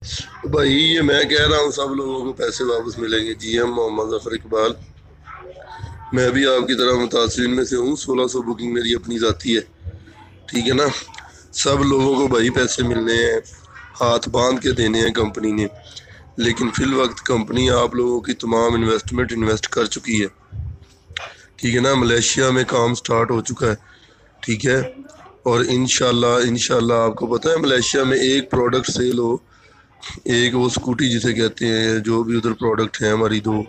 तो भाई ये मैं कह रहा हूँ सब लोगों को पैसे वापस मिलेंगे। जीएम मोहम्मद जफर इकबाल, मैं भी आपकी तरह मुतासरीन में से हूँ। 1600 बुकिंग मेरी अपनी जाती है, ठीक है ना। सब लोगों को भाई पैसे मिलने हैं, हाथ बांध के देने हैं कंपनी ने। लेकिन फिल वक्त कंपनी आप लोगों की तमाम इन्वेस्टमेंट इन्वेस्ट कर चुकी है, ठीक है ना। मलेशिया में काम स्टार्ट हो चुका है, ठीक है। और इंशाल्लाह इंशाल्लाह आपको पता है मलेशिया में एक प्रोडक्ट सेल हो, एक वो स्कूटी जिसे कहते हैं, जो भी उधर प्रोडक्ट है हमारी दो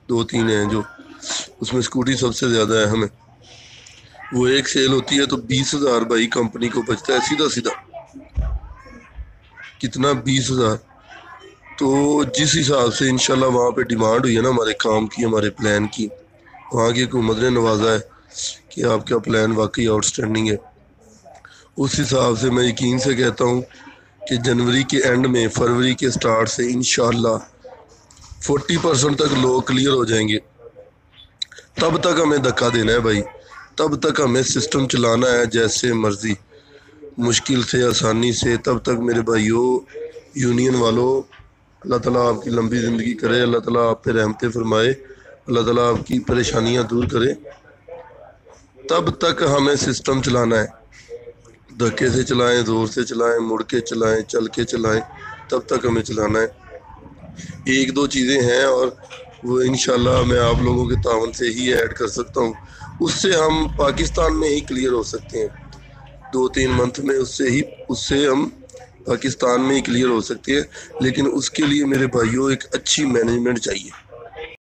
दो तीन हैं जो, उसमें स्कूटी सबसे ज़्यादा अहम है। वो एक सेल होती है तो 20,000 भाई कंपनी को बचता है सीधा सीधा। कितना? 20,000। तो जिस हिसाब से इंशाल्लाह वहाँ पे डिमांड हुई है ना हमारे काम की, हमारे प्लान की, वहाँ की हुकूमत ने नवाजा है कि आपका प्लान वाकई आउटस्टैंडिंग है। उस हिसाब से मैं यकीन से कहता हूँ कि जनवरी के एंड में, फरवरी के स्टार्ट से इंशाल्लाह 40% तक लोग क्लियर हो जाएंगे। तब तक हमें धक्का देना है भाई, तब तक हमें सिस्टम चलाना है जैसे मर्जी, मुश्किल से आसानी से। तब तक मेरे भाइयों, यूनियन वालों, अल्लाह ताला आपकी लंबी ज़िंदगी करे, अल्लाह ताला आप पे रहमतें फरमाए, अल्लाह ताला आपकी परेशानियां दूर करे। तब तक हमें सिस्टम चलाना है, धक्के से चलाएं, ज़ोर से चलाएं, मुड़ के चलाएं, चल के चलाएं, तब तक हमें चलाना है। एक दो चीज़ें हैं और वो इंशाल्लाह मैं आप लोगों के तावन से ही ऐड कर सकता हूँ। उससे हम पाकिस्तान में ही क्लियर हो सकते हैं, 2-3 मंथ में उससे हम पाकिस्तान में ही क्लियर हो सकते हैं। लेकिन उसके लिए मेरे भाइयों एक अच्छी मैनेजमेंट चाहिए।